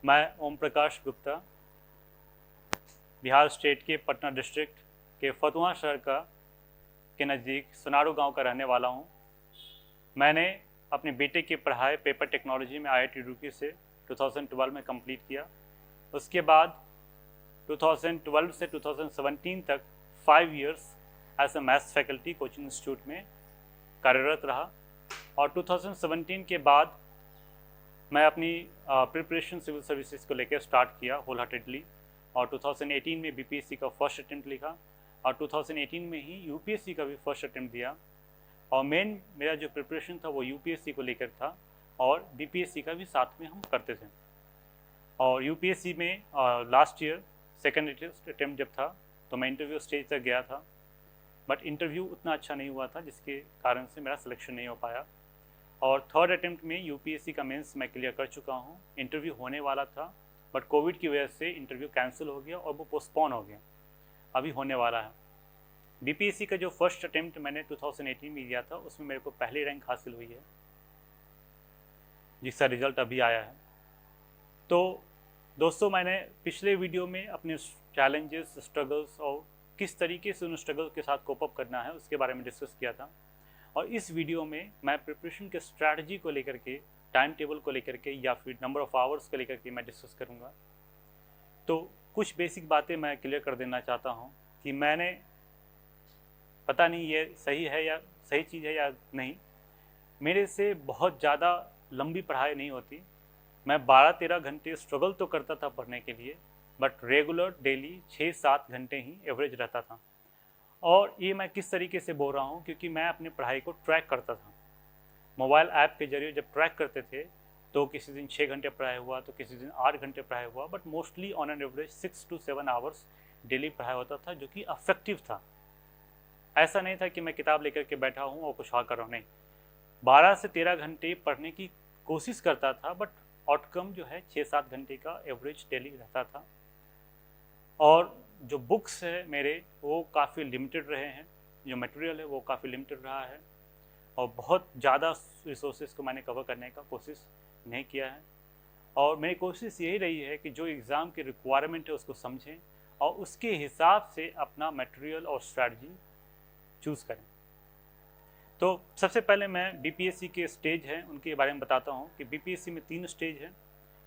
मैं ओम प्रकाश गुप्ता बिहार स्टेट के पटना डिस्ट्रिक्ट के फतुहा शहर के नज़दीक सुनारू गांव का रहने वाला हूं। मैंने अपने बीटेक की पढ़ाई पेपर टेक्नोलॉजी में IIT रुड़की से 2012 में कंप्लीट किया। उसके बाद 2012 से 2017 तक 5 years as a maths faculty coaching institute में कार्यरत रहा और 2017 के बाद मैं अपनी प्रिपरेशन सिविल सर्विसेज को लेकर स्टार्ट किया होल हार्टेडली और 2018 में BPSC का फर्स्ट अटेम्प्ट लिखा और 2018 में ही UPSC का भी फर्स्ट अटेम्प्ट दिया और मेन मेरा जो प्रिपरेशन था वो UPSC को लेकर था और BPSC का भी साथ में हम करते थे। और UPSC में लास्ट ईयर सेकेंड अटेम्प्ट जब था तो मैं इंटरव्यू स्टेज तक गया था, बट इंटरव्यू उतना अच्छा नहीं हुआ था जिसके कारण से मेरा सिलेक्शन नहीं हो पाया। और थर्ड अटेम्प्ट में UPSC का मेंस मैं क्लियर कर चुका हूँ। इंटरव्यू होने वाला था बट कोविड की वजह से इंटरव्यू कैंसिल हो गया और वो पोस्टपोन हो गया, अभी होने वाला है। BPSC का जो फर्स्ट अटेम्प्ट मैंने 2018 में दिया था उसमें मेरे को पहली रैंक हासिल हुई है, जिसका रिजल्ट अभी आया है। तो दोस्तों, मैंने पिछले वीडियो में अपने चैलेंजेस, स्ट्रगल्स और किस तरीके से उन स्ट्रगल के साथ कोप अप करना है उसके बारे में डिस्कस किया था। और इस वीडियो में मैं प्रिपरेशन के स्ट्रैटेजी को लेकर के, टाइम टेबल को लेकर के या फिर नंबर ऑफ़ आवर्स को लेकर के मैं डिस्कस करूँगा। तो कुछ बेसिक बातें मैं क्लियर कर देना चाहता हूँ कि मैंने, पता नहीं ये सही है या सही चीज़ है या नहीं, मेरे से बहुत ज़्यादा लंबी पढ़ाई नहीं होती। मैं 12-13 घंटे स्ट्रगल तो करता था पढ़ने के लिए, बट रेगुलर डेली 6-7 घंटे ही एवरेज रहता था। और ये मैं किस तरीके से बोल रहा हूँ, क्योंकि मैं अपनी पढ़ाई को ट्रैक करता था। मोबाइल ऐप के जरिए जब ट्रैक करते थे तो किसी दिन 6 घंटे पढ़ाई हुआ तो किसी दिन 8 घंटे पढ़ाई हुआ, but mostly on an average 6 to 7 hours daily पढ़ाई होता था, जो कि अफेक्टिव था। ऐसा नहीं था कि मैं किताब लेकर के बैठा हूँ और कुछ और कर रहा हूँ, नहीं। 12 से 13 घंटे पढ़ने की कोशिश करता था, बट आउटकम जो है 6-7 घंटे का एवरेज डेली रहता था। और जो बुक्स है मेरे, वो काफ़ी लिमिटेड रहे हैं, जो मटेरियल है वो काफ़ी लिमिटेड रहा है और बहुत ज़्यादा रिसोर्सेज को मैंने कवर करने का कोशिश नहीं किया है। और मेरी कोशिश यही रही है कि जो एग्ज़ाम की रिक्वायरमेंट है उसको समझें और उसके हिसाब से अपना मटेरियल और स्ट्रैटेजी चूज़ करें। तो सबसे पहले मैं BPSC के स्टेज हैं उनके बारे में बताता हूँ कि BPSC में 3 स्टेज हैं।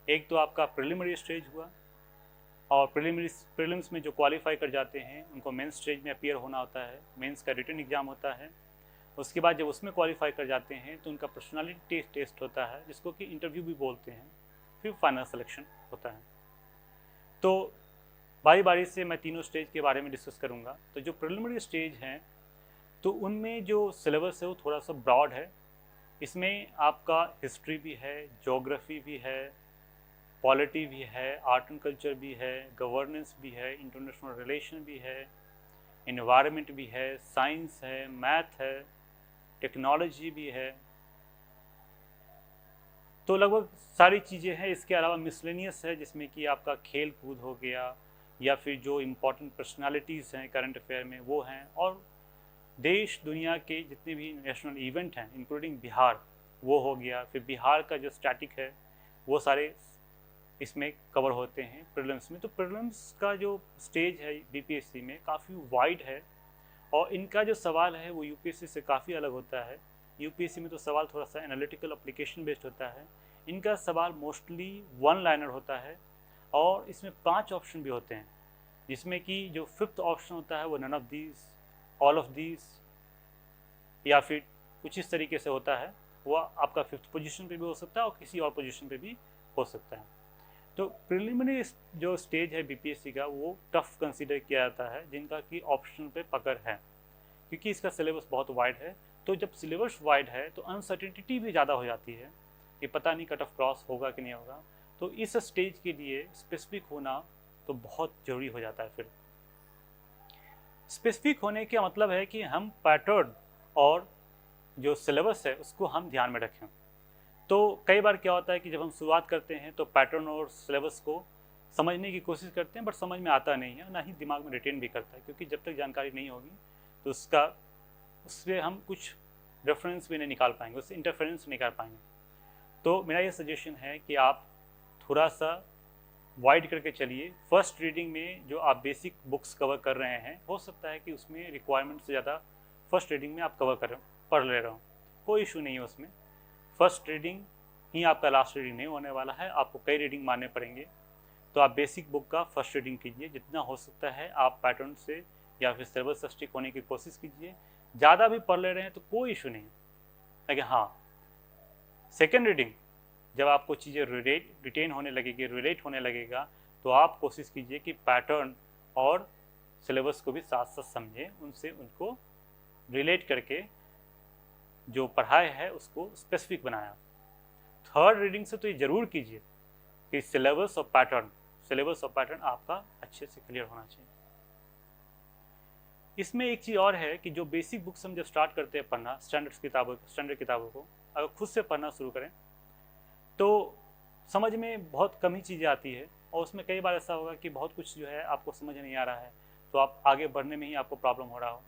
एक तो आपका प्रिलिमिनरी स्टेज हुआ, और प्रीलिम्स में जो क्वालिफाई कर जाते हैं उनको मेंस स्टेज में अपीयर होना होता है, मेंस का रिटन एग्ज़ाम होता है। उसके बाद जब उसमें क्वालिफाई कर जाते हैं तो उनका पर्सनालिटी टेस्ट होता है, जिसको कि इंटरव्यू भी बोलते हैं, फिर फाइनल सिलेक्शन होता है। तो बारी बारी से मैं तीनों स्टेज के बारे में डिस्कस करूँगा। तो जो प्रिलिमिनरी स्टेज हैं तो उनमें जो सिलेबस है वो थोड़ा सा ब्रॉड है। इसमें आपका हिस्ट्री भी है, ज्योग्राफी भी है, पॉलिटी भी है, आर्ट एंड कल्चर भी है, गवर्नेंस भी है, इंटरनेशनल रिलेशन भी है, इन्वायरमेंट भी है, साइंस है, मैथ है, टेक्नोलॉजी भी है। तो लगभग सारी चीज़ें हैं। इसके अलावा मिसलेनियस है, जिसमें कि आपका खेल कूद हो गया या फिर जो इम्पोर्टेंट पर्सनालिटीज़ हैं करंट अफेयर में वो हैं, और देश दुनिया के जितने भी नेशनल इवेंट हैं इंक्लूडिंग बिहार, वो हो गया। फिर बिहार का जो स्टैटिक है वो सारे इसमें कवर होते हैं प्रीलिम्स में। तो प्रीलिम्स का जो स्टेज है BPSC में काफ़ी वाइड है और इनका जो सवाल है वो UPSC से काफ़ी अलग होता है। UPSC में तो सवाल थोड़ा सा एनालिटिकल एप्लीकेशन बेस्ड होता है, इनका सवाल मोस्टली 1 लाइनर होता है और इसमें 5 ऑप्शन भी होते हैं, जिसमें कि जो 5th ऑप्शन होता है वो none of these, all of these, या फिर कुछ इस तरीके से होता है। वो आपका 5th पोजीशन पे भी हो सकता है और किसी और पोजीशन पे भी हो सकता है। तो प्रिलिमिनरी जो स्टेज है BPSC का वो टफ कंसीडर किया जाता है, जिनका कि ऑप्शन पे पकड़ है, क्योंकि इसका सिलेबस बहुत वाइड है। तो जब सिलेबस वाइड है तो अनसर्टेनिटी भी ज़्यादा हो जाती है कि पता नहीं कट ऑफ क्रॉस होगा कि नहीं होगा। तो इस स्टेज के लिए स्पेसिफिक होना तो बहुत ज़रूरी हो जाता है। फिर स्पेसिफिक होने का मतलब है कि हम पैटर्न और जो सिलेबस है उसको हम ध्यान में रखें। तो कई बार क्या होता है कि जब हम शुरुआत करते हैं तो पैटर्न और सिलेबस को समझने की कोशिश करते हैं, बट समझ में आता नहीं है, ना ही दिमाग में रिटेन भी करता है, क्योंकि जब तक जानकारी नहीं होगी तो उससे हम कुछ रेफरेंस भी नहीं निकाल पाएंगे, उससे इंटरफेरेंस नहीं कर पाएंगे। तो मेरा ये सजेशन है कि आप थोड़ा सा वाइड करके चलिए। फर्स्ट रीडिंग में जो आप बेसिक बुक्स कवर कर रहे हैं, हो सकता है कि उसमें रिक्वायरमेंट से ज़्यादा फर्स्ट रीडिंग में आप कवर कर पढ़ ले रहे हो, कोई इशू नहीं है उसमें। फर्स्ट रीडिंग ही आपका लास्ट रीडिंग नहीं होने वाला है, आपको कई रीडिंग मानने पड़ेंगे। तो आप बेसिक बुक का फर्स्ट रीडिंग कीजिए, जितना हो सकता है आप पैटर्न से या फिर सिलेबस से स्टिक होने की कोशिश कीजिए। ज़्यादा भी पढ़ ले रहे हैं तो कोई इशू नहीं है, लेकिन हाँ, सेकेंड रीडिंग जब आपको चीज़ें रिटेन होने लगेगी, रिलेट होने लगेगा, तो आप कोशिश कीजिए कि पैटर्न और सिलेबस को भी साथ साथ समझें, उनसे उनको रिलेट करके जो पढ़ाई है उसको स्पेसिफिक बनाया। थर्ड रीडिंग से तो ये जरूर कीजिए कि सिलेबस और पैटर्न आपका अच्छे से क्लियर होना चाहिए। इसमें एक चीज़ और है कि जो बेसिक बुक्स हम जब स्टार्ट करते हैं पढ़ना, स्टैंडर्ड किताबों को अगर खुद से पढ़ना शुरू करें तो समझ में बहुत कम ही चीज़ें आती है, और उसमें कई बार ऐसा होगा कि बहुत कुछ जो है आपको समझ नहीं आ रहा है, तो आप आगे बढ़ने में ही आपको प्रॉब्लम हो रहा हो।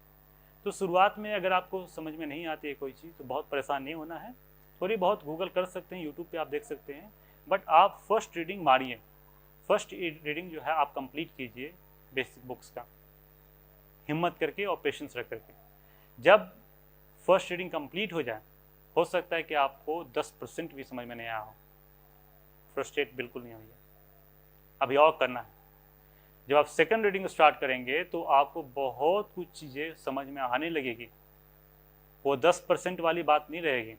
तो शुरुआत में अगर आपको समझ में नहीं आती है कोई चीज़ तो बहुत परेशान नहीं होना है, थोड़ी बहुत गूगल कर सकते हैं, यूट्यूब पे आप देख सकते हैं, बट आप फर्स्ट रीडिंग मारिए। फर्स्ट रीडिंग जो है आप कंप्लीट कीजिए बेसिक बुक्स का, हिम्मत करके और पेशेंस रख करके। जब फर्स्ट रीडिंग कंप्लीट हो सकता है कि आपको 10% भी समझ में नहीं आया हो, फ्रस्ट्रेट बिल्कुल नहीं होइए, अभी और करना है। जब आप सेकंड रीडिंग स्टार्ट करेंगे तो आपको बहुत कुछ चीज़ें समझ में आने लगेगी, वो 10% वाली बात नहीं रहेगी,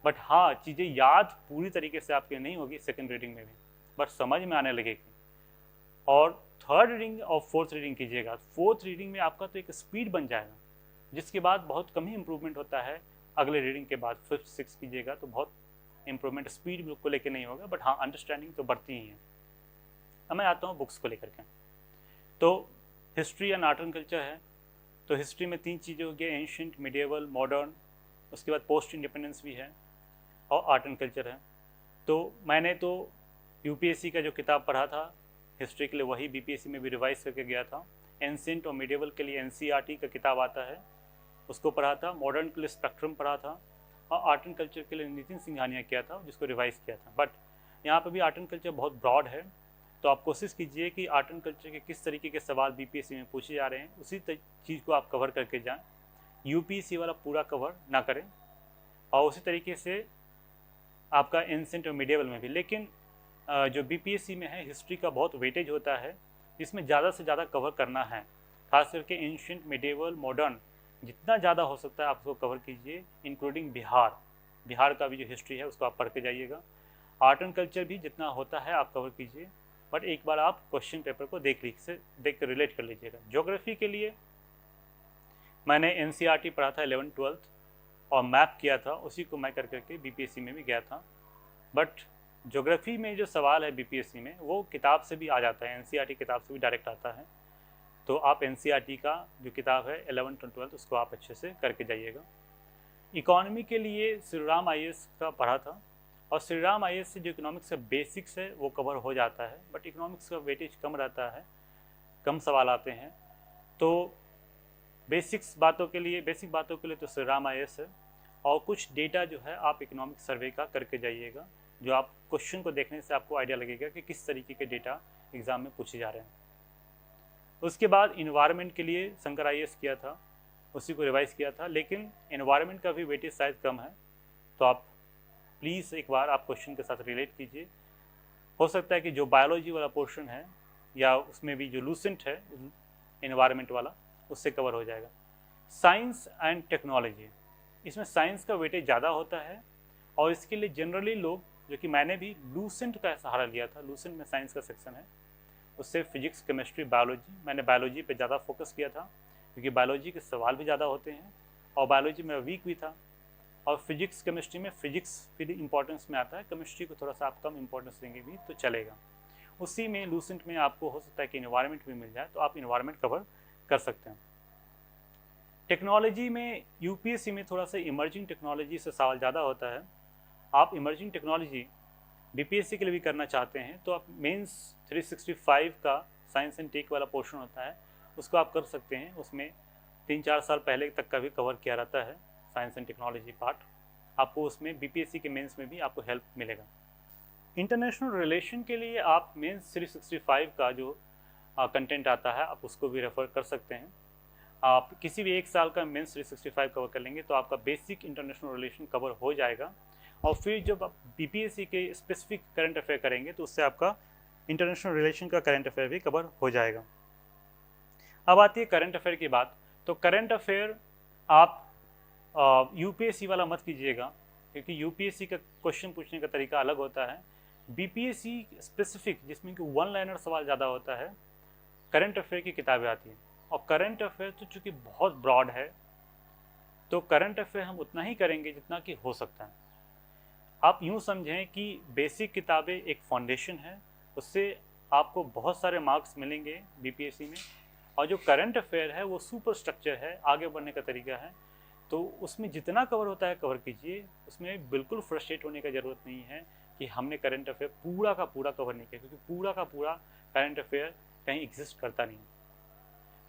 बट हाँ, चीज़ें याद पूरी तरीके से आपके नहीं होगी सेकंड रीडिंग में भी, बट समझ में आने लगेगी। और थर्ड रीडिंग और फोर्थ रीडिंग कीजिएगा, फोर्थ रीडिंग में आपका तो एक स्पीड बन जाएगा, जिसके बाद बहुत कम ही इम्प्रूवमेंट होता है। अगले रीडिंग के बाद फिफ्थ सिक्स कीजिएगा तो बहुत इम्प्रूवमेंट स्पीड को लेकर नहीं होगा, बट हाँ, अंडरस्टैंडिंग तो बढ़ती ही है। अब मैं आता हूँ बुक्स को लेकर के। तो history and art and culture है, तो हिस्ट्री में 3 चीज़ें हो गई, एंशिएंट, मिडिएवल, मॉडर्न, उसके बाद पोस्ट इंडिपेंडेंस भी है, और आर्ट एंड कल्चर है। तो मैंने तो यूपीएससी का जो किताब पढ़ा था हिस्ट्री के लिए, वही बीपीएससी में भी रिवाइज करके गया था। एंशिएंट और मिडिएवल के लिए एनसीईआरटी का किताब आता है, उसको पढ़ा था। मॉडर्न के लिए स्पेक्ट्रम पढ़ा था, और आर्ट एंड कल्चर के लिए नितिन सिंघानिया किया था, जिसको रिवाइज किया था। बट यहाँ पर भी आर्ट एंड कल्चर बहुत ब्रॉड है, तो आप कोशिश कीजिए कि आर्ट एंड कल्चर के किस तरीके के सवाल बीपीएससी में पूछे जा रहे हैं उसी चीज़ को आप कवर करके जाएं, यूपीएससी वाला पूरा कवर ना करें। और उसी तरीके से आपका एंशिएंट और मिडिएवल में भी, लेकिन जो बीपीएससी में है हिस्ट्री का बहुत वेटेज होता है, जिसमें ज़्यादा से ज़्यादा कवर करना है, खास करके एंशिएंट, मिडिएवल, मॉडर्न, जितना ज़्यादा हो सकता है आप उसको कवर कीजिए, इंक्लूडिंग बिहार का भी जो हिस्ट्री है उसको आप पढ़ के जाइएगा। आर्ट एंड कल्चर भी जितना होता है आप कवर कीजिए, बट एक बार आप क्वेश्चन पेपर को देख कर रिलेट कर लीजिएगा। ज्योग्राफी के लिए मैंने एनसीईआरटी पढ़ा था 11th 12th और मैप किया था, उसी को मैं कर करके बीपीएससी में भी गया था। बट ज्योग्राफी में जो सवाल है बीपीएससी में वो किताब से भी आ जाता है, एनसीईआरटी किताब से भी डायरेक्ट आता है। तो आप एनसीईआरटी का जो किताब है 11th और 12th उसको आप अच्छे से करके जाइएगा। इकोनॉमी के लिए श्री राम आईएएस का पढ़ा था, और श्री राम आईएएस से जो इकोनॉमिक्स का बेसिक्स है वो कवर हो जाता है, बट इकोनॉमिक्स का वेटेज कम रहता है, कम सवाल आते हैं। तो बेसिक बातों के लिए तो श्री राम आईएएस है, और कुछ डेटा जो है आप इकोनॉमिक सर्वे का करके जाइएगा, जो आप क्वेश्चन को देखने से आपको आइडिया लगेगा कि किस तरीके के डेटा एग्जाम में पूछे जा रहे हैं। उसके बाद इन्वायरमेंट के लिए शंकर आईएएस किया था, उसी को रिवाइज किया था, लेकिन इन्वायरमेंट का भी वेटेज शायद कम है, तो आप प्लीज़ एक बार आप क्वेश्चन के साथ रिलेट कीजिए। हो सकता है कि जो बायोलॉजी वाला पोर्शन है या उसमें भी जो लूसेंट है इन्वायरमेंट वाला, उससे कवर हो जाएगा। साइंस एंड टेक्नोलॉजी, इसमें साइंस का वेटेज ज़्यादा होता है, और इसके लिए जनरली लोग, जो कि मैंने भी लूसेंट का सहारा लिया था, लूसेंट में साइंस का सेक्शन है, उससे फिजिक्स, केमिस्ट्री, बायोलॉजी, मैंने बायोलॉजी पे ज़्यादा फोकस किया था क्योंकि बायोलॉजी के सवाल भी ज़्यादा होते हैं, और बायोलॉजी में वीक भी था। और फिजिक्स केमिस्ट्री में फिजिक्स फिर इंपॉर्टेंस में आता है, केमिस्ट्री को थोड़ा सा आप कम इंपॉर्टेंस देंगे भी तो चलेगा। उसी में लूसेंट में आपको हो सकता है कि इन्वायरमेंट भी मिल जाए, तो आप इन्वायरमेंट कवर कर सकते हैं। टेक्नोलॉजी में यूपीएससी में थोड़ा सा इमर्जिंग टेक्नोलॉजी से सवाल ज़्यादा होता है। आप इमर्जिंग टेक्नोलॉजी बीपीएससी के लिए भी करना चाहते हैं तो आप मेंस 365 का साइंस एंड टेक वाला पोर्शन होता है, उसको आप कर सकते हैं। उसमें 3-4 साल पहले तक का भी कवर किया रहता है साइंस एंड टेक्नोलॉजी पार्ट, आपको उसमें बीपीएससी के मेंस में भी आपको हेल्प मिलेगा। इंटरनेशनल रिलेशन के लिए आप मेंस 365 का जो कंटेंट आता है आप उसको भी रेफ़र कर सकते हैं। आप किसी भी एक साल का मेंस 365 कवर कर लेंगे तो आपका बेसिक इंटरनेशनल रिलेशन कवर हो जाएगा, और फिर जब आप बीपीएससी के स्पेसिफिक करंट अफेयर करेंगे तो उससे आपका इंटरनेशनल रिलेशन का करंट अफेयर भी कवर हो जाएगा। अब आती है करंट अफेयर की बात। तो करंट अफेयर आप यूपीएससी वाला मत कीजिएगा, क्योंकि यूपीएससी का क्वेश्चन पूछने का तरीका अलग होता है। बीपीएससी स्पेसिफिक, जिसमें कि वन लाइनर सवाल ज़्यादा होता है, करंट अफेयर की किताबें आती हैं। और करंट अफेयर तो चूँकि बहुत ब्रॉड है, तो करंट अफेयर हम उतना ही करेंगे जितना कि हो सकता है। आप यूँ समझें कि बेसिक किताबें एक फाउंडेशन है, उससे आपको बहुत सारे मार्क्स मिलेंगे बीपीएससी में, और जो करंट अफेयर है वो सुपर स्ट्रक्चर है, आगे बढ़ने का तरीका है। तो उसमें जितना कवर होता है कवर कीजिए, उसमें बिल्कुल फ्रस्ट्रेट होने की ज़रूरत नहीं है कि हमने करंट अफेयर पूरा का पूरा कवर नहीं किया, क्योंकि पूरा का पूरा करंट अफेयर कहीं एग्जिस्ट करता नहीं।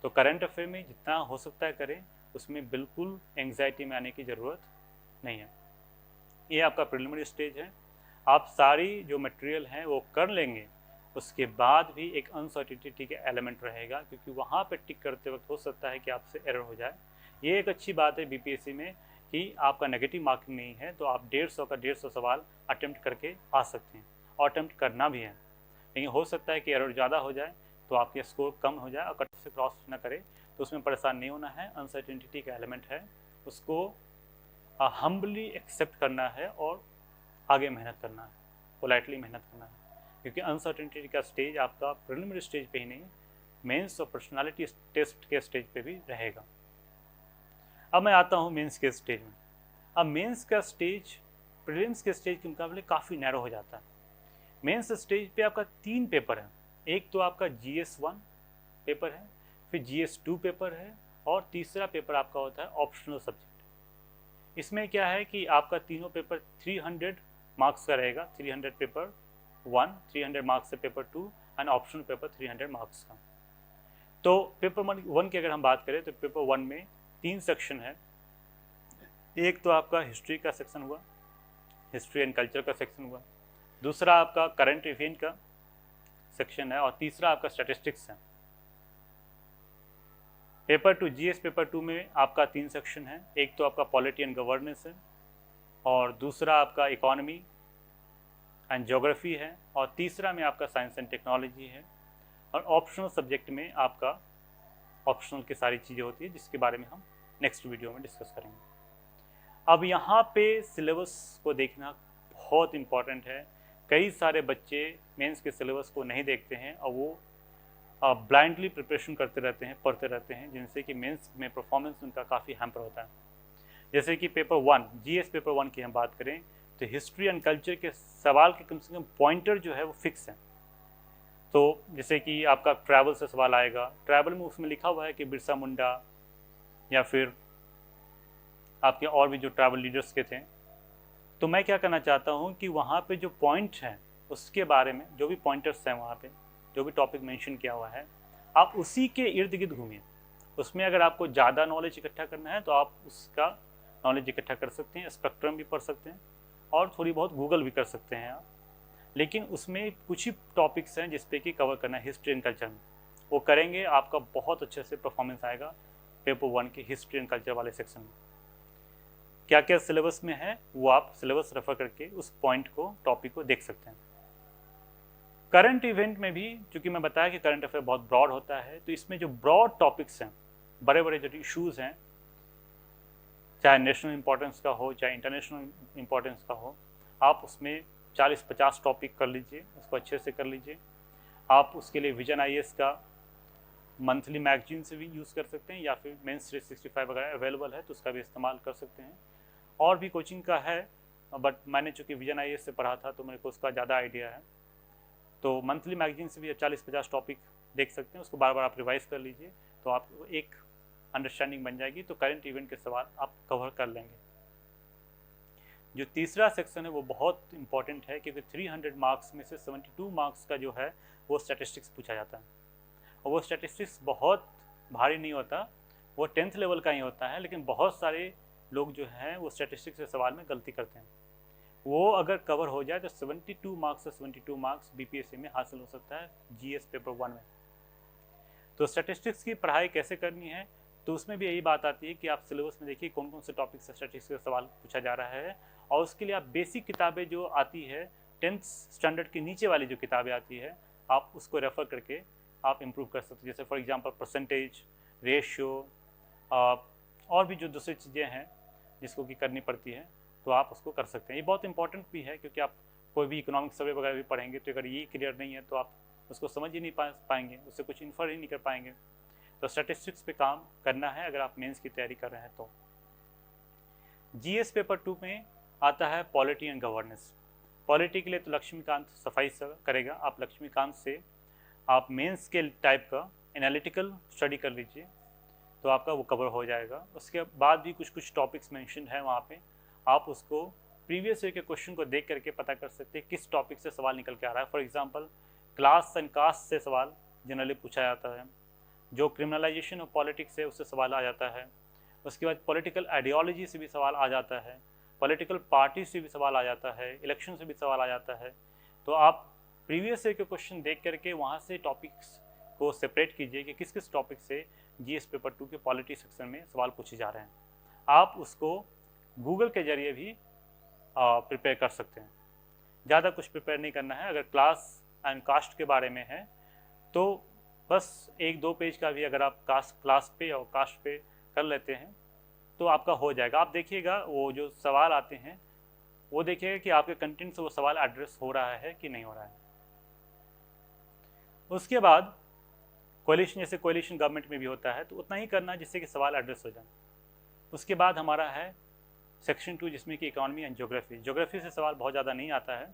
तो करंट अफेयर में जितना हो सकता है करें, उसमें बिल्कुल एंग्जाइटी में आने की ज़रूरत नहीं है। ये आपका प्रिलिमिनरी स्टेज है। आप सारी जो मटेरियल हैं वो कर लेंगे, उसके बाद भी एक अनसर्टिनिटी का एलिमेंट रहेगा, क्योंकि वहाँ पे टिक करते वक्त हो सकता है कि आपसे एरर हो जाए। ये एक अच्छी बात है बीपीएससी में कि आपका नेगेटिव मार्किंग नहीं है, तो आप 150 का 150 सवाल अटेम्प्ट करके आ सकते हैं, और अटेम्प्ट करना भी है। लेकिन हो सकता है कि एरर ज़्यादा हो जाए तो आपके स्कोर कम हो जाए और कट से क्रॉस ना करे, तो उसमें परेशान नहीं होना है। अनसर्टिनिटी का एलिमेंट है, उसको हम्बली एक्सेप्ट करना है और आगे मेहनत करना है, पोलाइटली मेहनत करना है, क्योंकि अनसर्टेनिटी का स्टेज आपका प्रिलिमिनरी स्टेज पे ही नहीं, मेंस और पर्सनालिटी टेस्ट के स्टेज पे भी रहेगा। अब मैं आता हूँ मेंस के स्टेज में। अब मेंस का स्टेज प्रीलिम्स के स्टेज के मुकाबले काफ़ी नैरो हो जाता है। मेंस स्टेज पे आपका 3 पेपर है। एक तो आपका GS1 पेपर है, फिर GS2 पेपर है, और तीसरा पेपर आपका होता है ऑप्शनल सब्जेक्ट। इसमें क्या है कि आपका तीनों पेपर 300 मार्क्स का रहेगा। 300 पेपर 1, 300 मार्क्स से paper 2, and optional paper 300 marks का। तो पेपर 1 की अगर हम बात करें तो पेपर 1 में 3 सेक्शन है। एक तो आपका हिस्ट्री का सेक्शन हुआ, हिस्ट्री एंड कल्चर का सेक्शन हुआ, दूसरा आपका करंट इवेंट का सेक्शन है, और तीसरा आपका स्टैटिस्टिक्स है। पेपर 2 GS पेपर 2 में आपका 3 सेक्शन है। एक तो आपका पॉलिटी एंड गवर्नेंस है, और दूसरा आपका इकोनॉमी एंड ज्योग्राफी है, और तीसरा में आपका साइंस एंड टेक्नोलॉजी है। और ऑप्शनल सब्जेक्ट में आपका ऑप्शनल की सारी चीज़ें होती है, जिसके बारे में हम नेक्स्ट वीडियो में डिस्कस करेंगे। अब यहाँ पे सिलेबस को देखना बहुत इम्पॉर्टेंट है। कई सारे बच्चे मेंस के सिलेबस को नहीं देखते हैं, और वो ब्लाइंडली प्रिपरेशन करते रहते हैं, पढ़ते रहते हैं, जिनसे कि मेंस में परफॉर्मेंस उनका काफ़ी हैम्पर होता है। जैसे कि पेपर 1 GS पेपर 1 की हम बात करें तो हिस्ट्री एंड कल्चर के सवाल के कम से कम पॉइंटर जो है वो फिक्स है। तो जैसे कि आपका ट्रैवल से सवाल आएगा, ट्रैवल में उसमें लिखा हुआ है कि बिरसा मुंडा या फिर आपके और भी जो ट्रैवल लीडर्स के थे। तो मैं क्या करना चाहता हूँ कि वहाँ पे जो पॉइंट हैं उसके बारे में, जो भी पॉइंटर्स हैं वहाँ पे, जो भी टॉपिक मेंशन किया हुआ है, आप उसी के इर्द गिर्द घूमिए। उसमें अगर आपको ज़्यादा नॉलेज इकट्ठा करना है तो आप उसका नॉलेज इकट्ठा कर सकते हैं, स्पेक्ट्रम भी पढ़ सकते हैं, और थोड़ी बहुत गूगल भी कर सकते हैं आप। लेकिन उसमें कुछ ही टॉपिक्स हैं जिस पे कि कवर करना है हिस्ट्री एंड कल्चर में, वो करेंगे आपका बहुत अच्छे से परफॉर्मेंस आएगा पेपर 1 के हिस्ट्री एंड कल्चर वाले सेक्शन में। क्या क्या सिलेबस में है वो आप सिलेबस रेफर करके उस पॉइंट को, टॉपिक को देख सकते हैं। करंट इवेंट में भी, चूंकि मैं बताया कि करंट अफेयर बहुत ब्रॉड होता है, तो इसमें जो ब्रॉड टॉपिक्स हैं, बड़े बड़े जो इशूज़ हैं, चाहे नेशनल इंपॉर्टेंस का हो चाहे इंटरनेशनल इंपॉर्टेंस का हो, आप उसमें 40-50 टॉपिक कर लीजिए, उसको अच्छे से कर लीजिए। आप उसके लिए विजन IAS का मंथली मैगजीन से भी यूज़ कर सकते हैं, या फिर मेंस 365 अगर अवेलेबल है तो उसका भी इस्तेमाल कर सकते हैं। और भी कोचिंग का है, बट मैंने चूँकि विजन IAS से पढ़ा था तो मेरे को उसका ज़्यादा आइडिया है। तो मंथली मैगजीन से भी 40-50 टॉपिक देख सकते हैं, उसको बार बार आप रिवाइज कर लीजिए, तो आपको एक अंडरस्टैंडिंग बन जाएगी, तो करंट इवेंट के सवाल आप कवर कर लेंगे। जो तीसरा सेक्शन है वो बहुत इंपॉर्टेंट है, क्योंकि 300 मार्क्स में से 72 मार्क्स का जो है वो स्टैटिस्टिक्स पूछा जाता है, और वो स्टैटिस्टिक्स बहुत भारी नहीं होता, वो 10th लेवल का ही होता है। लेकिन बहुत सारे लोग जो हैं वो स्टैटिस्टिक्स के सवाल में गलती करते हैं। वो अगर कवर हो जाए तो 72 मार्क्स से 72 मार्क्स बीपीएससी में हासिल हो सकता है जीएस पेपर 1 में। तो स्टैटिस्टिक्स की पढ़ाई कैसे करनी है, तो उसमें भी यही बात आती है कि आप सिलेबस में देखिए कौन कौन से टॉपिक से स्टैटिस्टिक्स का सवाल पूछा जा रहा है, और उसके लिए आप बेसिक किताबें जो आती है 10th स्टैंडर्ड के नीचे वाली जो किताबें आती है आप उसको रेफ़र करके आप इम्प्रूव कर सकते हैं। जैसे फॉर एग्जांपल परसेंटेज, रेशियो और भी जो दूसरी चीज़ें हैं जिसको कि करनी पड़ती है तो आप उसको कर सकते हैं। ये बहुत इंपॉर्टेंट भी है क्योंकि आप कोई भी इकोनॉमिक सर्वे वगैरह भी पढ़ेंगे तो अगर ये क्लियर नहीं है तो आप उसको समझ ही नहीं पाएंगे, उससे कुछ इन्फर ही नहीं कर पाएंगे। तो स्टैटिस्टिक्स पे काम करना है अगर आप मेंस की तैयारी कर रहे हैं तो। जीएस पेपर 2 में आता है पॉलिटी एंड गवर्नेंस। पॉलिटी के लिए तो लक्ष्मीकांत सफाई करेगा, आप लक्ष्मीकांत से आप मेंस के टाइप का एनालिटिकल स्टडी कर लीजिए तो आपका वो कवर हो जाएगा। उसके बाद भी कुछ कुछ टॉपिक्स मेंशन है वहाँ पे, आप उसको प्रीवियस ईयर के क्वेश्चन को देख करके पता कर सकते हैं किस टॉपिक से सवाल निकल के आ रहा है। For example class and caste से सवाल जनरली पूछा जाता है, जो क्रिमिनलाइजेशन ऑफ पॉलिटिक्स है उससे सवाल आ जाता है, उसके बाद पॉलिटिकल आइडियोलॉजी से भी सवाल आ जाता है, पॉलिटिकल पार्टी से भी सवाल आ जाता है, इलेक्शन से भी सवाल आ जाता है। तो आप प्रीवियस ईयर के क्वेश्चन देख करके वहाँ से टॉपिक्स को सेपरेट कीजिए कि किस किस टॉपिक से जीएस पेपर 2 के पॉलिटी सेक्शन में सवाल पूछे जा रहे हैं। आप उसको गूगल के जरिए भी प्रिपेयर कर सकते हैं, ज़्यादा कुछ प्रिपेयर नहीं करना है। अगर क्लास एंड कास्ट के बारे में है तो बस 1-2 पेज का भी अगर आप क्लास पे और कास्ट पे कर लेते हैं तो आपका हो जाएगा। आप देखिएगा वो जो सवाल आते हैं वो देखिएगा कि आपके कंटेंट से वो सवाल एड्रेस हो रहा है कि नहीं हो रहा है। उसके बाद कोलिशन, जैसे कोलिशन गवर्नमेंट में भी होता है तो उतना ही करना जिससे कि सवाल एड्रेस हो जाए। उसके बाद हमारा है सेक्शन 2 जिसमें कि इकोनॉमी एंड ज्योग्राफी। ज्योग्राफी से सवाल बहुत ज़्यादा नहीं आता है,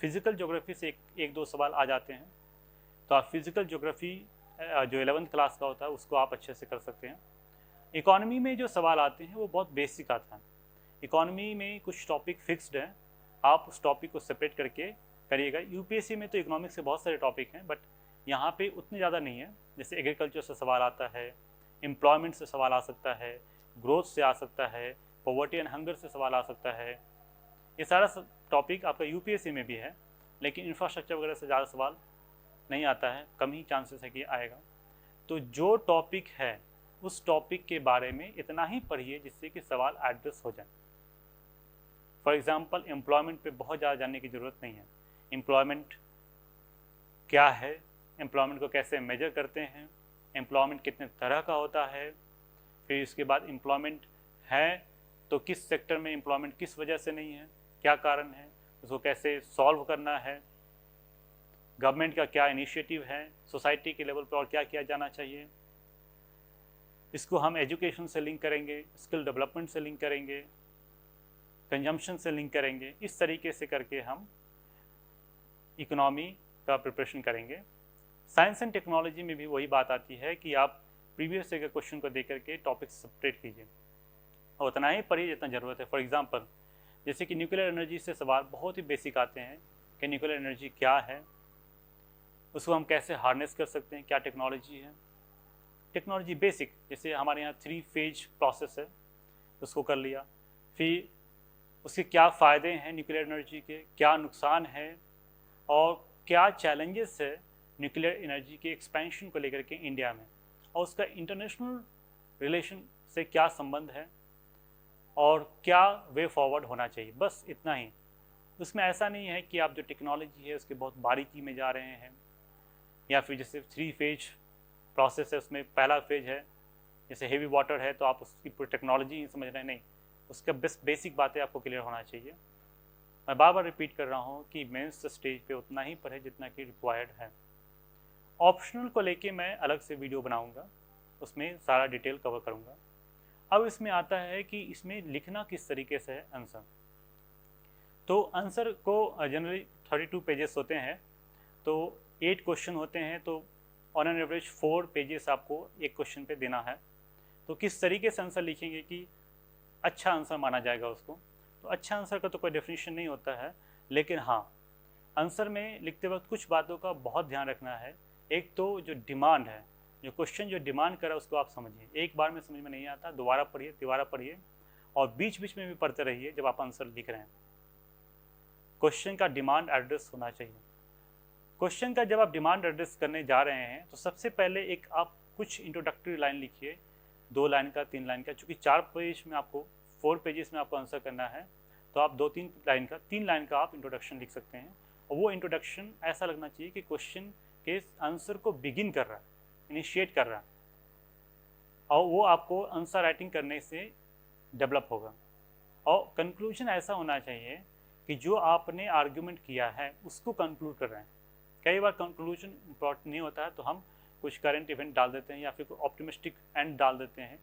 फिजिकल ज्योग्राफी से एक दो सवाल आ जाते हैं। तो आप फिजिकल ज्योग्राफी जो 11th क्लास का होता है उसको आप अच्छे से कर सकते हैं। इकोनॉमी में जो सवाल आते हैं वो बहुत बेसिक आता है। इकोनॉमी में कुछ टॉपिक फिक्स्ड हैं, आप उस टॉपिक को सेपरेट करके करिएगा। यूपीएससी में तो इकोनॉमिक्स से बहुत सारे टॉपिक हैं बट यहाँ पे उतने ज़्यादा नहीं है। जैसे एग्रीकल्चर से सवाल आता है, एम्प्लॉयमेंट से सवाल आ सकता है, ग्रोथ से आ सकता है, पॉवर्टी एंड हंगर से सवाल आ सकता है। ये सारा टॉपिक आपका यूपीएससी में भी है लेकिन इंफ्रास्ट्रक्चर वगैरह से ज़्यादा सवाल नहीं आता है, कम ही चांसेस है कि आएगा। तो जो टॉपिक है उस टॉपिक के बारे में इतना ही पढ़िए जिससे कि सवाल एड्रेस हो जाए। फॉर एग्जांपल एम्प्लॉयमेंट पे बहुत ज़्यादा जानने की ज़रूरत नहीं है। एम्प्लॉयमेंट क्या है, एम्प्लॉयमेंट को कैसे मेजर करते हैं, एम्प्लॉयमेंट कितने तरह का होता है, फिर इसके बाद एम्प्लॉयमेंट है तो किस सेक्टर में एम्प्लॉयमेंट किस वजह से नहीं है, क्या कारण है, उसको कैसे सॉल्व करना है, गवर्नमेंट का क्या इनिशिएटिव है, सोसाइटी के लेवल पर और क्या किया जाना चाहिए। इसको हम एजुकेशन से लिंक करेंगे, स्किल डेवलपमेंट से लिंक करेंगे, कंजम्पशन से लिंक करेंगे। इस तरीके से करके हम इकोनॉमी का प्रिपरेशन करेंगे। साइंस एंड टेक्नोलॉजी में भी वही बात आती है कि आप प्रीवियस ईयर के क्वेश्चन को देख करके टॉपिक सेपरेट कीजिए और उतना ही पढ़िए जितना ज़रूरत है। फॉर एग्जांपल जैसे कि न्यूक्लियर एनर्जी से सवाल बहुत ही बेसिक आते हैं कि न्यूक्लियर एनर्जी क्या है, उसको हम कैसे हार्नेस कर सकते हैं, क्या टेक्नोलॉजी है। टेक्नोलॉजी बेसिक, जैसे हमारे यहाँ 3 फेज प्रोसेस है उसको कर लिया, फिर उसके क्या फ़ायदे हैं न्यूक्लियर एनर्जी के, क्या नुकसान है और क्या चैलेंजेस है न्यूक्लियर एनर्जी के एक्सपेंशन को लेकर के इंडिया में, और उसका इंटरनेशनल रिलेशन से क्या संबंध है और क्या वे फॉरवर्ड होना चाहिए। बस इतना ही। उसमें ऐसा नहीं है कि आप जो टेक्नोलॉजी है उसके बहुत बारीकी में जा रहे हैं, या फिर जैसे 3 फेज प्रोसेस है उसमें पहला फेज है जैसे हेवी वाटर है तो आप उसकी पूरी टेक्नोलॉजी ही समझ रहे हैं, नहीं, उसका बेसिक बातें आपको क्लियर होना चाहिए। मैं बार बार रिपीट कर रहा हूँ कि मेंस स्टेज पे उतना ही पढ़े जितना कि रिक्वायर्ड है। ऑप्शनल को लेके मैं अलग से वीडियो बनाऊंगा, उसमें सारा डिटेल कवर करूंगा। अब इसमें आता है कि इसमें लिखना किस तरीके से है आंसर। तो आंसर को जनरली 32 पेजेस होते हैं, तो 8 क्वेश्चन होते हैं, तो ऑन एन एवरेज 4 पेजेस आपको एक क्वेश्चन पे देना है। तो किस तरीके से आंसर लिखेंगे कि अच्छा आंसर माना जाएगा उसको। तो अच्छा आंसर का तो कोई डेफिनेशन नहीं होता है, लेकिन हाँ आंसर में लिखते वक्त कुछ बातों का बहुत ध्यान रखना है। एक तो जो डिमांड है, जो क्वेश्चन जो डिमांड करा उसको आप समझिए। एक बार में समझ में नहीं आता, दोबारा पढ़िए, तिबारा पढ़िए और बीच बीच में भी पढ़ते रहिए जब आप आंसर लिख रहे हैं। क्वेश्चन का डिमांड एड्रेस होना चाहिए। क्वेश्चन का जब आप डिमांड एड्रेस करने जा रहे हैं तो सबसे पहले एक आप कुछ इंट्रोडक्टरी लाइन लिखिए, 2 लाइन का, 3 लाइन का। चूँकि 4 पेज में आपको 4 पेजेस में आपको आंसर करना है, तो आप 2-3 लाइन का, 3 लाइन का आप इंट्रोडक्शन लिख सकते हैं। और वो इंट्रोडक्शन ऐसा लगना चाहिए कि क्वेश्चन के आंसर को बिगिन कर रहा है, इनिशिएट कर रहा है, और वो आपको आंसर राइटिंग करने से डेवलप होगा। और कंक्लूजन ऐसा होना चाहिए कि जो आपने आर्ग्यूमेंट किया है उसको कंक्लूड कर रहे हैं। कई बार कंक्लूजन इम्पॉर्टेंट नहीं होता है, तो हम कुछ करंट इवेंट डाल देते हैं या फिर कोई ऑप्टिमिस्टिक एंड डाल देते हैं,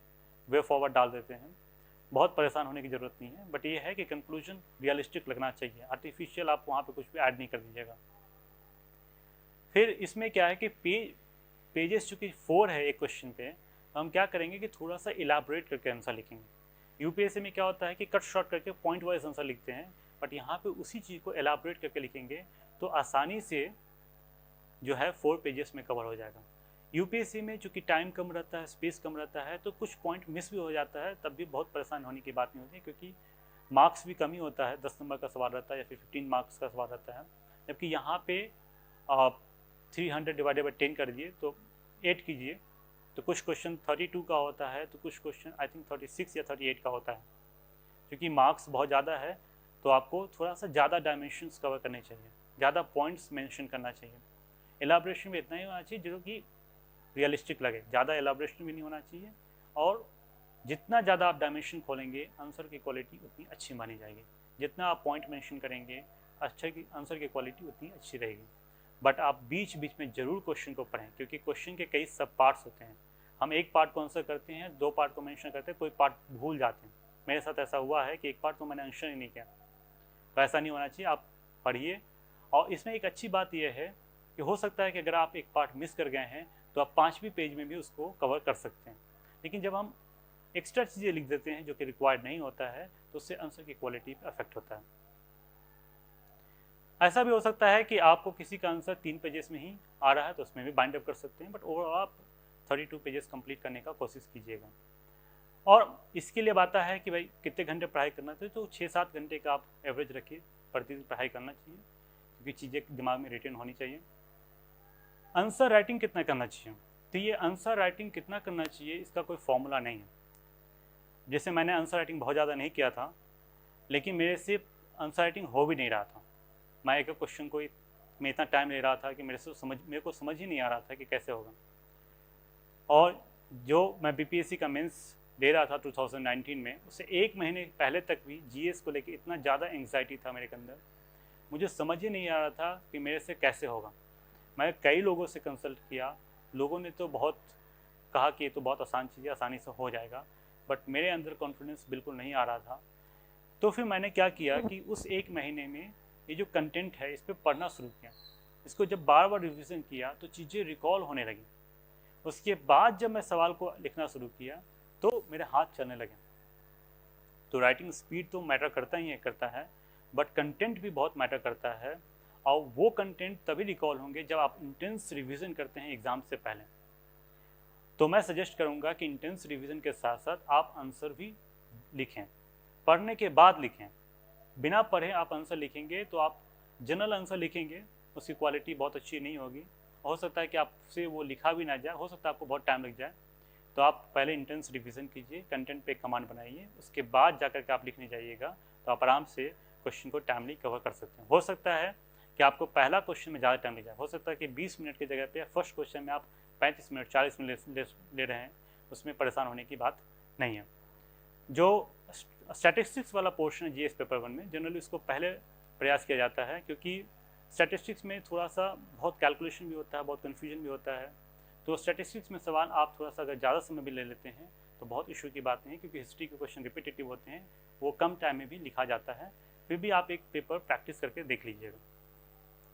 वे फॉरवर्ड डाल देते हैं। बहुत परेशान होने की ज़रूरत नहीं है, बट ये है कि कंक्लूजन रियलिस्टिक लगना चाहिए। आर्टिफिशियल आप वहाँ पे कुछ भी ऐड नहीं कर दीजिएगा। फिर इसमें क्या है कि पेजेस चूँकि 4 है एक क्वेश्चन पे, तो हम क्या करेंगे कि थोड़ा सा इलाबोरेट करके आंसर लिखेंगे। यूपीएससी में क्या होता है कि कट शॉर्ट करके पॉइंट वाइज आंसर लिखते हैं, बट यहाँ पे उसी चीज़ को एलाबोरेट करके लिखेंगे तो आसानी से जो है 4 पेजेस में कवर हो जाएगा। यूपीएससी में चूँकि टाइम कम रहता है, स्पेस कम रहता है, तो कुछ पॉइंट मिस भी हो जाता है, तब भी बहुत परेशान होने की बात नहीं होती, क्योंकि मार्क्स भी कम ही होता है। 10 नंबर का सवाल रहता है या फिर 15 मार्क्स का सवाल रहता है, जबकि यहाँ पे 300 डिवाइडेड बाई 10 कर दिए तो 8 कीजिए, तो कुछ क्वेश्चन 32 का होता है, तो कुछ क्वेश्चन आई थिंक 36 या 38 का होता है। क्योंकि मार्क्स बहुत ज़्यादा है तो आपको थोड़ा सा ज़्यादा डायमेंशंस कवर करने चाहिए, ज़्यादा पॉइंट्स मेंशन करना चाहिए। एलाब्रेशन में इतना ही होना चाहिए जो कि रियलिस्टिक लगे, ज़्यादा एलाब्रेशन भी नहीं होना चाहिए, और जितना ज़्यादा आप डायमेंशन खोलेंगे आंसर की क्वालिटी उतनी अच्छी मानी जाएगी। जितना आप पॉइंट मेंशन करेंगे अच्छा की आंसर की क्वालिटी उतनी अच्छी रहेगी। बट आप बीच बीच में ज़रूर क्वेश्चन को पढ़ें, क्योंकि क्वेश्चन के कई सब पार्ट्स होते हैं। हम एक पार्ट को आंसर करते हैं, 2 पार्ट को मेंशन करते हैं, कोई पार्ट भूल जाते हैं। मेरे साथ ऐसा हुआ है कि एक पार्ट तो मैंने आंसर ही नहीं किया, तो ऐसा नहीं होना चाहिए। आप पढ़िए। और इसमें एक अच्छी बात यह है कि हो सकता है कि अगर आप एक पार्ट मिस कर गए हैं तो आप 5वीं पेज में भी उसको कवर कर सकते हैं। लेकिन जब हम एक्स्ट्रा चीज़ें लिख देते हैं जो कि रिक्वायर्ड नहीं होता है, तो उससे आंसर की क्वालिटी पर अफेक्ट होता है। ऐसा भी हो सकता है कि आपको किसी का आंसर 3 पेजेस में ही आ रहा है, तो उसमें भी बाइंड अप कर सकते हैं, बट ओवरऑल आप 32 पेजेस कंप्लीट करने का कोशिश कीजिएगा। और इसके लिए बात है कि भाई कितने घंटे पढ़ाई करना चाहिए, तो 6-7 घंटे का आप एवरेज रखिए, प्रतिदिन पढ़ाई करना चाहिए, क्योंकि चीज़ें दिमाग में रिटेन होनी चाहिए। आंसर राइटिंग कितना करना चाहिए, तो ये आंसर राइटिंग कितना करना चाहिए इसका कोई फॉर्मूला नहीं है। जैसे मैंने आंसर राइटिंग बहुत ज़्यादा नहीं किया था, लेकिन मेरे से आंसर राइटिंग हो भी नहीं रहा था। मैं एक क्वेश्चन को मैं इतना टाइम ले रहा था कि मेरे को समझ ही नहीं आ रहा था कि कैसे होगा। और जो मैं बीपीएससी का मेंस दे रहा था 2019 में, उससे 1 महीने पहले तक भी जीएस को लेके इतना ज़्यादा एंग्जाइटी था मेरे अंदर, मुझे समझ ही नहीं आ रहा था कि मेरे से कैसे होगा। मैं कई लोगों से कंसल्ट किया, लोगों ने तो बहुत कहा कि ये तो बहुत आसान चीज़ है, आसानी से हो जाएगा, बट मेरे अंदर कॉन्फिडेंस बिल्कुल नहीं आ रहा था। तो फिर मैंने क्या किया कि उस 1 महीने में ये जो कंटेंट है इस पर पढ़ना शुरू किया। इसको जब बार बार रिविज़न किया तो चीज़ें रिकॉल होने लगी। उसके बाद जब मैं सवाल को लिखना शुरू किया तो मेरे हाथ चलने लगे। तो राइटिंग स्पीड तो मैटर करता ही करता है, बट कंटेंट भी बहुत मैटर करता है। और वो कंटेंट तभी रिकॉल होंगे जब आप इंटेंस रिवीजन करते हैं एग्ज़ाम से पहले। तो मैं सजेस्ट करूंगा कि इंटेंस रिवीजन के साथ साथ आप आंसर भी लिखें, पढ़ने के बाद लिखें। बिना पढ़े आप आंसर लिखेंगे तो आप जनरल आंसर लिखेंगे, उसकी क्वालिटी बहुत अच्छी नहीं होगी। हो सकता है कि आपसे वो लिखा भी ना जाए, हो सकता है आपको बहुत टाइम लग जाए। तो आप पहले इंटेंस रिवीजन कीजिए, कंटेंट पे कमांड बनाइए, उसके बाद जाकर के आप लिखने जाइएगा, तो आप आराम से क्वेश्चन को टाइमली कवर कर सकते हैं। हो सकता है कि आपको पहला क्वेश्चन में ज़्यादा टाइम लग जाए, हो सकता है कि 20 मिनट की जगह पे फर्स्ट क्वेश्चन में आप 35 मिनट 40 मिनट ले रहे हैं, उसमें परेशान होने की बात नहीं है। जो स्टैटिस्टिक्स वाला पोर्शन है जीएस पेपर 1 में, जनरली उसको पहले प्रयास किया जाता है, क्योंकि स्टैटिस्टिक्स में थोड़ा सा बहुत कैलकुलेशन भी होता है, बहुत कन्फ्यूजन भी होता है। तो स्टैटिस्टिक्स में सवाल आप थोड़ा सा अगर ज़्यादा समय भी ले लेते हैं तो बहुत इशू की बात नहीं है, क्योंकि हिस्ट्री के क्वेश्चन रिपीटेटिव होते हैं, वो कम टाइम में भी लिखा जाता है। फिर भी आप एक पेपर प्रैक्टिस करके देख लीजिएगा।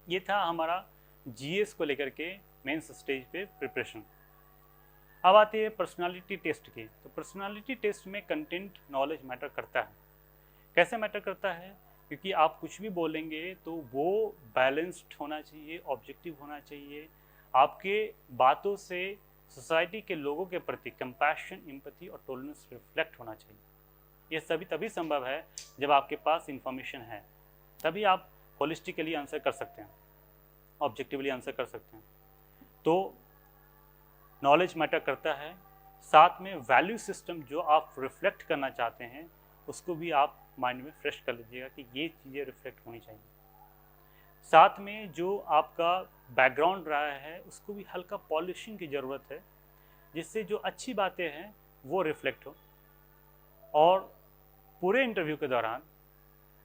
ये था हमारा जीएस को लेकर के मेंस स्टेज पे प्रिपरेशन। अब आती है पर्सनालिटी टेस्ट की। तो पर्सनालिटी टेस्ट में कंटेंट नॉलेज मैटर करता है। कैसे मैटर करता है? क्योंकि आप कुछ भी बोलेंगे तो वो बैलेंस्ड होना चाहिए, ऑब्जेक्टिव होना चाहिए। आपके बातों से सोसाइटी के लोगों के प्रति कंपैशन, एम्पैथी और टॉलरेंस रिफ्लेक्ट होना चाहिए। ये सभी तभी संभव है जब आपके पास इंफॉर्मेशन है, तभी आप होलिस्टिकली आंसर कर सकते हैं, ऑब्जेक्टिवली आंसर कर सकते हैं। तो नॉलेज मैटर करता है, साथ में वैल्यू सिस्टम जो आप रिफ्लेक्ट करना चाहते हैं उसको भी आप माइंड में फ्रेश कर लीजिएगा कि ये चीज़ें रिफ्लेक्ट होनी चाहिए। साथ में जो आपका बैकग्राउंड रहा है उसको भी हल्का पॉलिशिंग की ज़रूरत है, जिससे जो अच्छी बातें हैं वो रिफ्लेक्ट हो। और पूरे इंटरव्यू के दौरान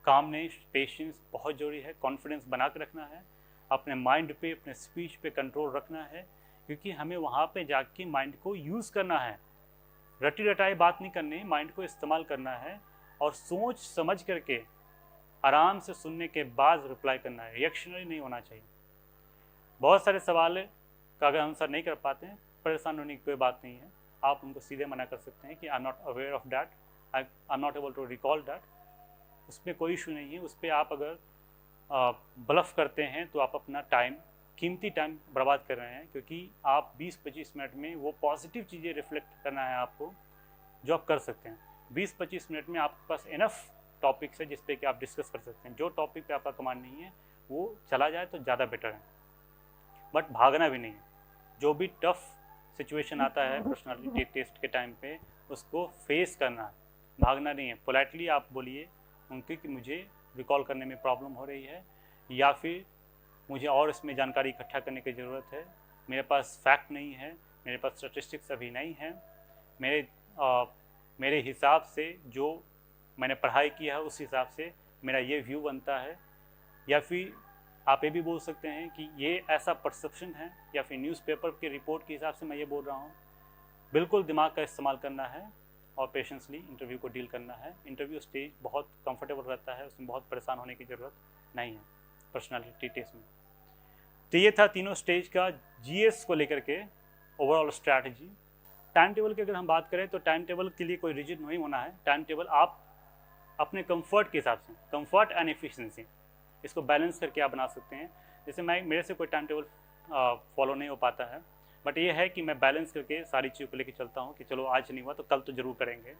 कामनेस, पेशेंस बहुत ज़रूरी है, कॉन्फिडेंस बना के रखना है, अपने माइंड पे, अपने स्पीच पे कंट्रोल रखना है, क्योंकि हमें वहाँ पे जाके माइंड को यूज़ करना है, रटी रटाई बात नहीं करनी, माइंड को इस्तेमाल करना है और सोच समझ करके आराम से सुनने के बाद रिप्लाई करना है, रिएक्शनरी नहीं होना चाहिए। बहुत सारे सवाल का अगर आंसर नहीं कर पाते हैं, परेशान होने की कोई बात नहीं है, आप उनको सीधे मना कर सकते हैं कि I am not aware of that, I am not able to recall that. उसमें कोई इशू नहीं है। उस पर आप अगर ब्लफ करते हैं तो आप अपना टाइम, कीमती टाइम बर्बाद कर रहे हैं, क्योंकि आप 20-25 मिनट में वो पॉजिटिव चीज़ें रिफ्लेक्ट करना है आपको जो आप कर सकते हैं। 20-25 मिनट में आपके पास इनफ टॉपिक्स है जिस पे कि आप डिस्कस कर सकते हैं। जो टॉपिक पे आपका कमांड नहीं है वो चला जाए तो ज़्यादा बेटर है, बट भागना भी नहीं है। जो भी टफ सिचुएशन आता है पर्सनालिटी टेस्ट के टाइम पे उसको फेस करना है, भागना नहीं है। पोलाइटली आप बोलिए उनके कि मुझे रिकॉल करने में प्रॉब्लम हो रही है, या फिर मुझे और इसमें जानकारी इकट्ठा करने की ज़रूरत है, मेरे पास फैक्ट नहीं है, मेरे पास स्टैटिस्टिक्स अभी नहीं है, मेरे हिसाब से जो मैंने पढ़ाई किया है उस हिसाब से मेरा ये व्यू बनता है। या फिर आप ये भी बोल सकते हैं कि ये ऐसा परसेप्शन है, या फिर न्यूज़पेपर की रिपोर्ट के हिसाब से मैं ये बोल रहा हूँ। बिल्कुल दिमाग का इस्तेमाल करना है और पेशेंसली इंटरव्यू को डील करना है। इंटरव्यू स्टेज बहुत कंफर्टेबल रहता है, उसमें बहुत परेशान होने की ज़रूरत नहीं है पर्सनालिटी टेस्ट में। तो ये था तीनों स्टेज का जीएस को लेकर के ओवरऑल स्ट्रैटेजी। टाइम टेबल की अगर हम बात करें तो टाइम टेबल के लिए कोई रिजिड नहीं होना है। टाइम टेबल आप अपने कंफर्ट के हिसाब से, कंफर्ट एंड एफिशिएंसी, इसको बैलेंस करके आप बना सकते हैं। जैसे मेरे से कोई टाइम टेबल फॉलो नहीं हो पाता है, बट ये है कि मैं बैलेंस करके सारी चीज़ों को लेकर चलता हूँ कि चलो आज नहीं हुआ तो कल तो ज़रूर करेंगे,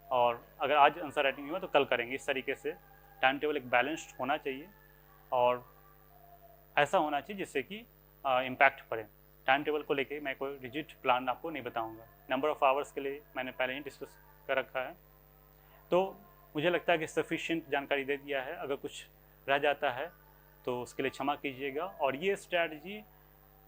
और अगर आज आंसर राइटिंग नहीं हुआ तो कल करेंगे। इस तरीके से टाइम टेबल एक बैलेंस्ड होना चाहिए और ऐसा होना चाहिए जिससे कि इम्पैक्ट पड़े। टाइम टेबल को लेके मैं कोई रिजिड प्लान आपको नहीं बताऊंगा। नंबर ऑफ़ आवर्स के लिए मैंने पहले ही डिस्कस कर रखा है, तो मुझे लगता है कि सफिशिएंट जानकारी दे दिया है। अगर कुछ रह जाता है तो उसके लिए क्षमा कीजिएगा। और ये स्ट्रैटेजी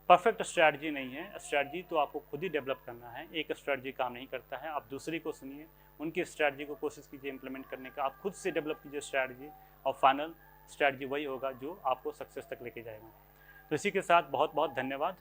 परफेक्ट स्ट्रैटेजी नहीं है, स्ट्रैटेजी तो आपको खुद ही डेवलप करना है। एक स्ट्रैटेजी काम नहीं करता है, आप दूसरी को सुनिए, उनकी स्ट्रैटेजी को कोशिश कीजिए इम्प्लीमेंट करने का, आप खुद से डेवलप कीजिए स्ट्रैटेजी, और फाइनल स्ट्रैटेजी वही होगा जो आपको सक्सेस तक लेके जाएगा। तो इसी के साथ बहुत बहुत धन्यवाद।